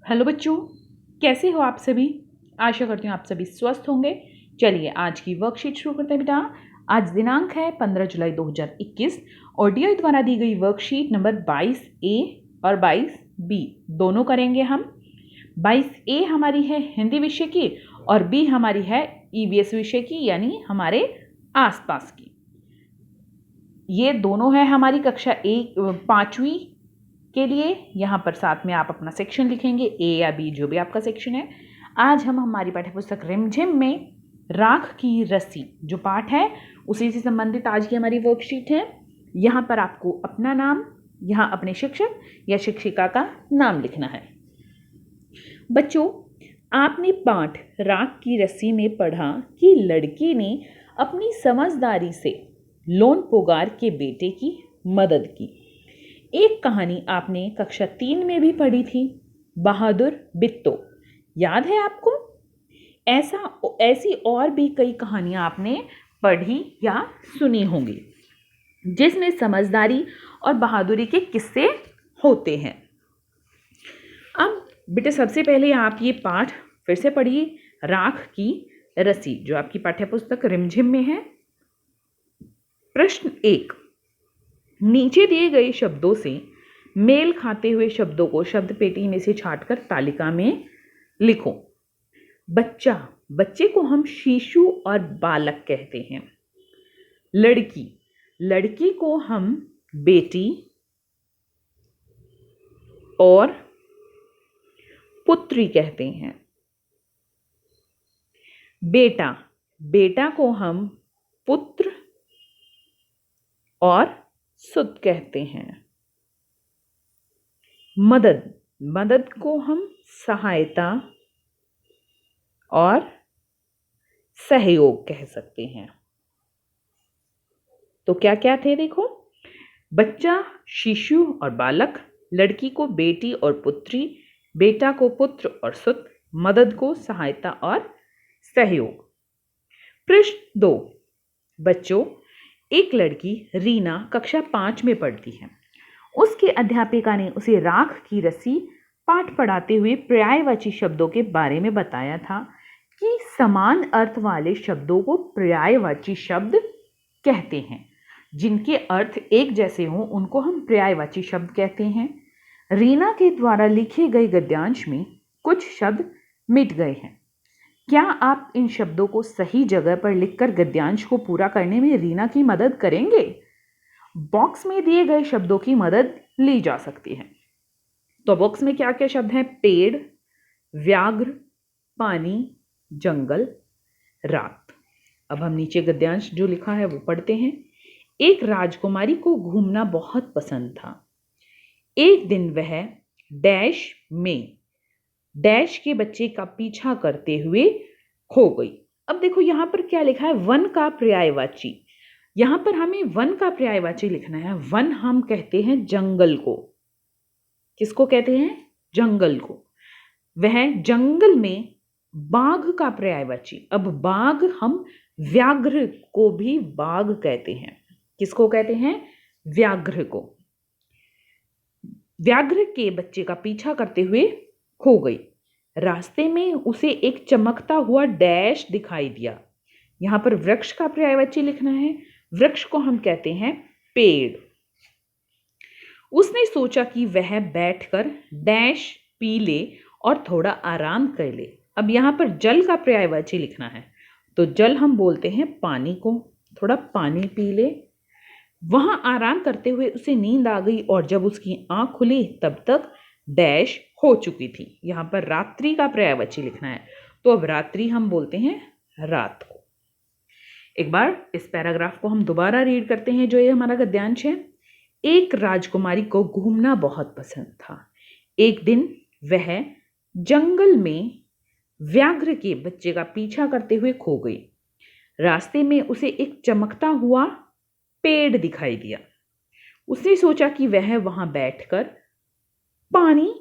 Hello बच्चों, कैसे हो आप सभी। आशा करती हूँ आप सभी स्वस्थ होंगे। चलिए आज की वर्कशीट शुरू करते हैं बेटा। आज दिनांक है 15 जुलाई 2021 और डीओ द्वारा दी गई वर्कशीट नंबर 22A और 22B दोनों करेंगे हम। 22A हमारी है हिंदी विषय की और B हमारी है ईवीएस विषय की, यानी हमारे आसपास की। ये दोनों है हमारी कक्षा 5वीं के लिए। यहाँ पर साथ में आप अपना सेक्शन लिखेंगे, ए या बी जो भी आपका सेक्शन है। आज हम हमारी पाठ्यपुस्तक रिमझिम में राख की रस्सी जो पाठ है उसी से संबंधित आज की हमारी वर्कशीट है। यहाँ पर आपको अपना नाम, यहाँ अपने शिक्षक या शिक्षिका का नाम लिखना है। बच्चों, आपने पाठ राख की रस्सी में पढ़ा कि लड़की ने अपनी समझदारी से लोन पोगार के बेटे की मदद की। एक कहानी आपने कक्षा 3 में भी पढ़ी थी, बहादुर बिट्टो, याद है आपको। ऐसी और भी कई कहानियां आपने पढ़ी या सुनी होंगी जिसमें समझदारी और बहादुरी के किस्से होते हैं। अब बेटे सबसे पहले आप ये पाठ फिर से पढ़िए, राख की रस्सी, जो आपकी पाठ्यपुस्तक रिमझिम में है। प्रश्न 1, नीचे दिए गए शब्दों से मेल खाते हुए शब्दों को शब्द पेटी में से छांटकर तालिका में लिखो। बच्चा, बच्चे को हम शिशु और बालक कहते हैं। लड़की, लड़की को हम बेटी और पुत्री कहते हैं। बेटा, बेटा को हम पुत्र और सुत कहते हैं। मदद, मदद को हम सहायता और सहयोग कह सकते हैं। तो क्या क्या थे देखो, बच्चा, शिशु और बालक, लड़की को बेटी और पुत्री, बेटा को पुत्र और सुत, मदद को सहायता और सहयोग। प्रश्न 2, बच्चों, एक लड़की रीना कक्षा 5 में पढ़ती है। उसके अध्यापिका ने उसे राख की रस्सी पाठ पढ़ाते हुए पर्यायवाची शब्दों के बारे में बताया था कि समान अर्थ वाले शब्दों को पर्यायवाची शब्द कहते हैं। जिनके अर्थ एक जैसे हों उनको हम पर्यायवाची शब्द कहते हैं। रीना के द्वारा लिखे गए गद्यांश में कुछ शब्द मिट गए हैं। क्या आप इन शब्दों को सही जगह पर लिखकर गद्यांश को पूरा करने में रीना की मदद करेंगे? बॉक्स में दिए गए शब्दों की मदद ली जा सकती है। तो बॉक्स में क्या क्या शब्द हैं? पेड़, व्याघ्र, पानी, जंगल, रात। अब हम नीचे गद्यांश जो लिखा है वो पढ़ते हैं। एक राजकुमारी को घूमना बहुत पसंद था। एक दिन वह डैश में डैश के बच्चे का पीछा करते हुए खो गई। अब देखो यहां पर क्या लिखा है, वन का पर्यायवाची। यहां पर हमें वन का पर्यायवाची लिखना है। वन हम कहते हैं जंगल को। किसको कहते हैं? जंगल को। वह जंगल में बाघ का पर्यायवाची। अब बाघ हम व्याघ्र को भी बाघ कहते हैं। किसको कहते हैं? व्याघ्र को। व्याघ्र के बच्चे का पीछा करते हुए खो गई। रास्ते में उसे एक चमकता हुआ डैश दिखाई दिया। यहां पर वृक्ष का पर्यायवाची लिखना है। वृक्ष को हम कहते हैं पेड़। उसने सोचा कि वह बैठकर डैश पी ले और थोड़ा आराम कर ले। अब यहां पर जल का पर्यायवाची लिखना है। तो जल हम बोलते हैं पानी को। थोड़ा पानी पी ले। वहां आराम करते हुए उसे नींद आ गई और जब उसकी आंख खुली तब तक डैश हो चुकी थी। यहां पर रात्रि का पर्यायवाची लिखना है। तो अब रात्रि हम बोलते हैं रात को। एक बार इस पैराग्राफ को हम दोबारा रीड करते हैं जो ये हमारा गद्यांश है। एक राजकुमारी को घूमना बहुत पसंद था। एक दिन वह जंगल में व्याघ्र के बच्चे का पीछा करते हुए खो गई। रास्ते में उसे एक चमकता हुआ पेड़ दिखाई दिया। उसने सोचा कि वह वहां बैठकर पानी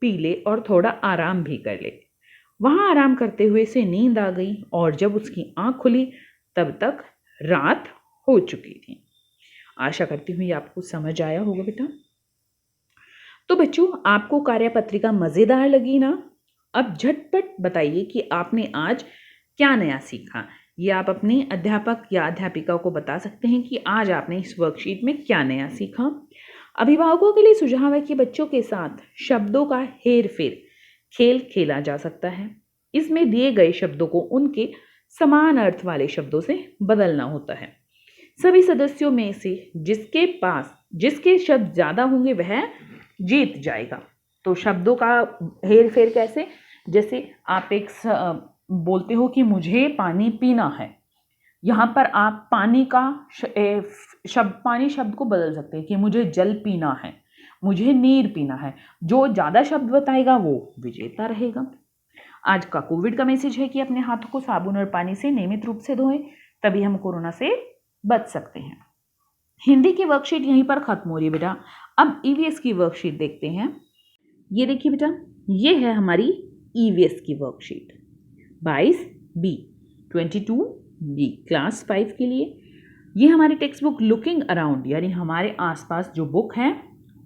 पी ले और थोड़ा आराम भी कर ले। वहां आराम करते हुए उसे नींद आ गई और जब उसकी आंख खुली तब तक रात हो चुकी थी। आशा करती हूँ ये आपको समझ आया होगा बेटा। तो बच्चों, आपको कार्यपत्रिका मज़ेदार लगी ना? अब झटपट बताइए कि आपने आज क्या नया सीखा। ये आप अपने अध्यापक या अध्यापिका को बता सकते हैं कि आज आपने इस वर्कशीट में क्या नया सीखा। अभिभावकों के लिए सुझाव है कि बच्चों के साथ शब्दों का हेर-फेर खेल खेला जा सकता है। इसमें दिए गए शब्दों को उनके समान अर्थ वाले शब्दों से बदलना होता है। सभी सदस्यों में से जिसके शब्द ज़्यादा होंगे वह जीत जाएगा। तो शब्दों का हेर-फेर कैसे? जैसे आप बोलते हो कि मुझे पानी पीना है। यहाँ पर आप पानी का पानी शब्द को बदल सकते हैं कि मुझे जल पीना है, मुझे नीर पीना है। जो ज़्यादा शब्द बताएगा वो विजेता रहेगा। आज का कोविड का मैसेज है कि अपने हाथों को साबुन और पानी से नियमित रूप से धोएं, तभी हम कोरोना से बच सकते हैं। हिंदी की वर्कशीट यहीं पर खत्म हो रही है बेटा। अब ईवीएस की वर्कशीट देखते हैं। ये देखिए बेटा, ये है हमारी ईवीएस की वर्कशीट 22B 22B क्लास 5 के लिए। ये हमारी टेक्स्ट बुक लुकिंग अराउंड यानी हमारे आसपास जो बुक है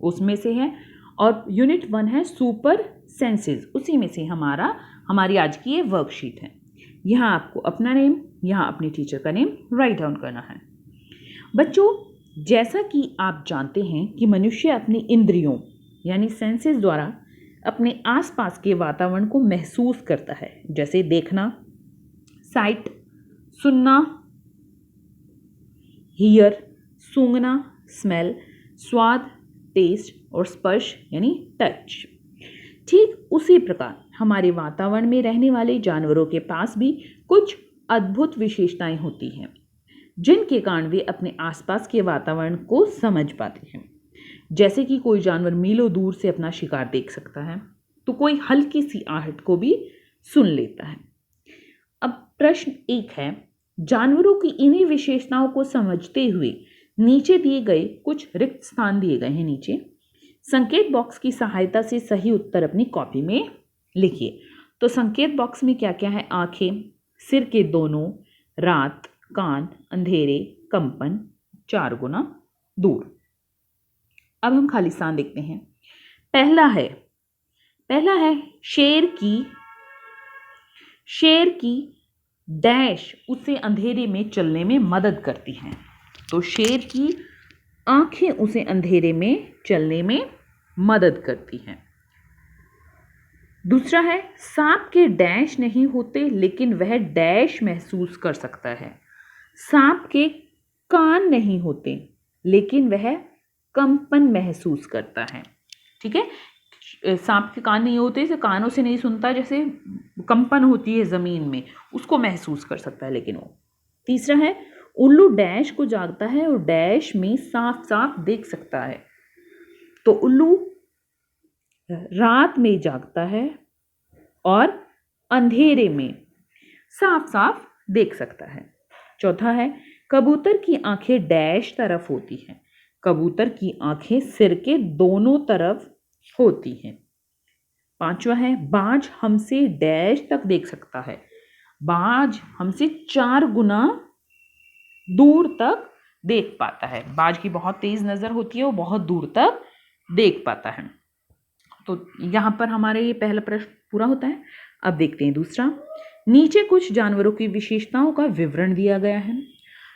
उसमें से है, और यूनिट 1 है सुपर सेंसेस, उसी में से हमारी आज की ये वर्कशीट है। यहाँ आपको अपना नेम, यहाँ अपने टीचर का नेम राइट डाउन करना है। बच्चों, जैसा कि आप जानते हैं कि मनुष्य अपनी इंद्रियों यानी सेंसेस द्वारा अपने आसपास के वातावरण को महसूस करता है, जैसे देखना, साइट, सुनना, हियर, सूंघना, स्मेल, स्वाद, टेस्ट और स्पर्श यानी टच। ठीक उसी प्रकार हमारे वातावरण में रहने वाले जानवरों के पास भी कुछ अद्भुत विशेषताएं होती हैं, जिनके कारण वे अपने आसपास के वातावरण को समझ पाते हैं। जैसे कि कोई जानवर मीलों दूर से अपना शिकार देख सकता है, तो कोई हल्की सी आहट को भी सुन लेता है। अब प्रश्न 1 है, जानवरों की इन्हीं विशेषताओं को समझते हुए नीचे दिए गए कुछ रिक्त स्थान दिए गए हैं। नीचे संकेत बॉक्स की सहायता से सही उत्तर अपनी कॉपी में लिखिए। तो संकेत बॉक्स में क्या क्या है? आंखें, सिर के दोनों, रात, कान, अंधेरे, कंपन, 4 गुना दूर। अब हम खाली स्थान देखते हैं। पहला है शेर की डैश उसे अंधेरे में चलने में मदद करती हैं। तो शेर की आंखें उसे अंधेरे में चलने में मदद करती हैं। दूसरा है, सांप के डैश नहीं होते लेकिन वह डैश महसूस कर सकता है। सांप के कान नहीं होते लेकिन वह कंपन महसूस करता है। ठीक है, सांप के कान नहीं होते, इसे कानों से नहीं सुनता, जैसे कंपन होती है जमीन में उसको महसूस कर सकता है लेकिन वो। तीसरा है, उल्लू डैश को जागता है और डैश में साफ साफ देख सकता है। तो उल्लू रात में जागता है और अंधेरे में साफ साफ देख सकता है। चौथा है, कबूतर की आंखें डैश तरफ होती हैं। कबूतर की आंखें सिर के दोनों तरफ होती हैं। पांचवा है, बाज हमसे डैश तक देख सकता है। बाज हमसे 4 गुना दूर तक देख पाता है। बाज की बहुत तेज नजर होती है, वो बहुत दूर तक देख पाता है। तो यहाँ पर हमारे ये पहला प्रश्न पूरा होता है। अब देखते हैं दूसरा। नीचे कुछ जानवरों की विशेषताओं का विवरण दिया गया है।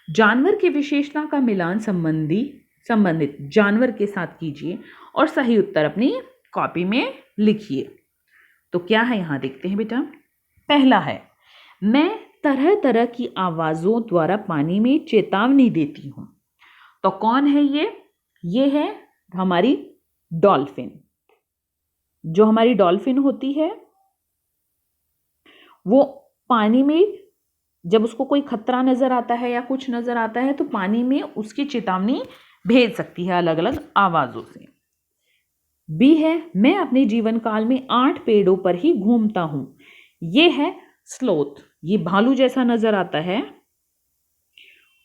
जानवर की विशेषता का मिलान संबंधित जानवर के साथ कीजिए और सही उत्तर अपनी कॉपी में लिखिए। तो क्या है यहाँ देखते हैं बेटा। पहला है, मैं तरह तरह की आवाजों द्वारा पानी में चेतावनी देती हूँ। तो कौन है ये है हमारी डॉल्फिन। जो हमारी डॉल्फिन होती है वो पानी में जब उसको कोई खतरा नजर आता है या कुछ नजर आता है तो पानी में उसकी चेतावनी भेज सकती है अलग अलग आवाजों से। बी है, मैं अपने जीवन काल में 8 पेड़ों पर ही घूमता हूं। ये है स्लोथ। ये भालू जैसा नजर आता है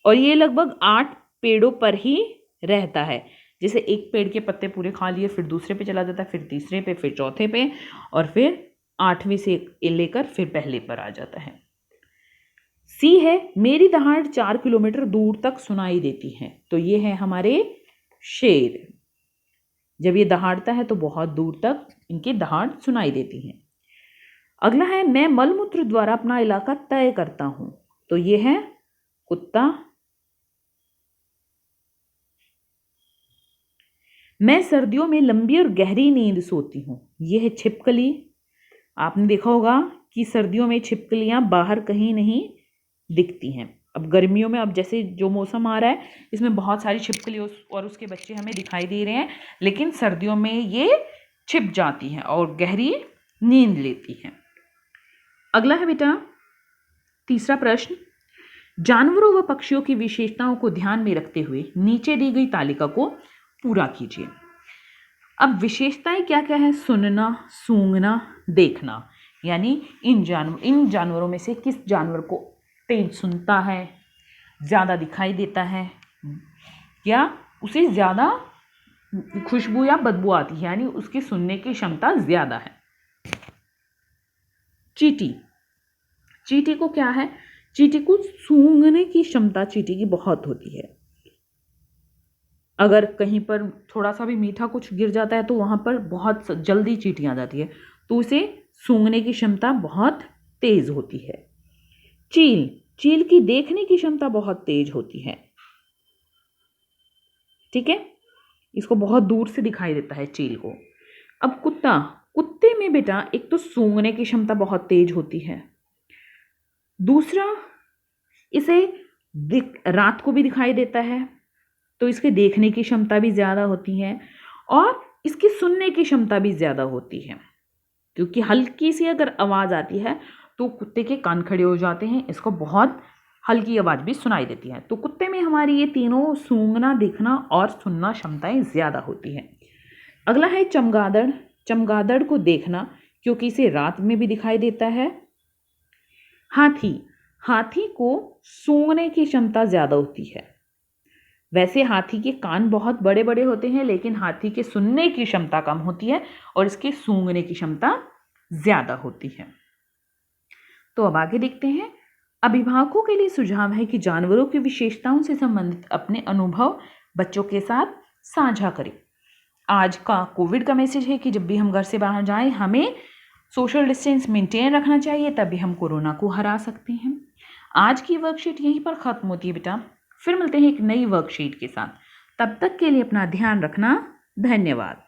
और ये लगभग 8 पेड़ों पर ही रहता है। जैसे एक पेड़ के पत्ते पूरे खा लिए, फिर दूसरे पे चला जाता है, फिर तीसरे पे, फिर चौथे पे, और फिर 8वें से लेकर फिर पहले पर आ जाता है। सी है, मेरी दहाड़ 4 किलोमीटर दूर तक सुनाई देती है। तो ये है हमारे शेर। जब ये दहाड़ता है तो बहुत दूर तक इनकी दहाड़ सुनाई देती है। अगला है मैं मलमूत्र द्वारा अपना इलाका तय करता हूं, तो ये है कुत्ता। मैं सर्दियों में लंबी और गहरी नींद सोती हूँ, ये है छिपकली। आपने देखा होगा कि सर्दियों में छिपकलियां बाहर कहीं नहीं दिखती हैं। अब गर्मियों में, अब जैसे जो मौसम आ रहा है इसमें बहुत सारी छिपकली और उसके बच्चे हमें दिखाई दे रहे हैं, लेकिन सर्दियों में ये छिप जाती हैं और गहरी नींद लेती हैं। अगला है बेटा तीसरा प्रश्न, जानवरों व पक्षियों की विशेषताओं को ध्यान में रखते हुए नीचे दी गई तालिका को पूरा कीजिए। अब विशेषताएं क्या क्या है? सुनना, सूंघना, देखना, यानी इन जानवरों में से किस जानवर को तेज सुनता है, ज़्यादा दिखाई देता है, या उसे ज़्यादा खुशबू या बदबू आती है, यानी उसकी सुनने की क्षमता ज़्यादा है। चींटी, चींटी को क्या है? चींटी को सूंघने की क्षमता चींटी की बहुत होती है। अगर कहीं पर थोड़ा सा भी मीठा कुछ गिर जाता है तो वहाँ पर बहुत जल्दी चींटी आ जाती है, तो उसे सूंघने की क्षमता बहुत तेज होती है। चील, चील की देखने की क्षमता बहुत तेज होती है। ठीक है, इसको बहुत दूर से दिखाई देता है चील को। अब कुत्ता, कुत्ते में बेटा एक तो सूंघने की क्षमता बहुत तेज होती है, दूसरा इसे रात को भी दिखाई देता है तो इसके देखने की क्षमता भी ज़्यादा होती है, और इसकी सुनने की क्षमता भी ज़्यादा होती है, क्योंकि हल्की सी अगर आवाज़ आती है तो कुत्ते के कान खड़े हो जाते हैं, इसको बहुत हल्की आवाज़ भी सुनाई देती है। तो कुत्ते में हमारी ये तीनों सूंघना, दिखना और सुनना क्षमताएं ज़्यादा होती हैं। अगला है चमगादड़, चमगादड़ को देखना क्योंकि इसे रात में भी दिखाई देता है। हाथी, हाथी को सूंघने की क्षमता ज़्यादा होती है। वैसे हाथी के कान बहुत बड़े बड़े होते हैं, लेकिन हाथी के सुनने की क्षमता कम होती है और इसके सूंघने की क्षमता ज़्यादा होती है। तो अब आगे देखते हैं। अभिभावकों के लिए सुझाव है कि जानवरों की विशेषताओं से संबंधित अपने अनुभव बच्चों के साथ साझा करें। आज का कोविड का मैसेज है कि जब भी हम घर से बाहर जाएं हमें सोशल डिस्टेंस मेंटेन रखना चाहिए, तभी हम कोरोना को हरा सकते हैं। आज की वर्कशीट यहीं पर ख़त्म होती है बेटा, फिर मिलते हैं एक नई वर्कशीट के साथ। तब तक के लिए अपना ध्यान रखना। धन्यवाद।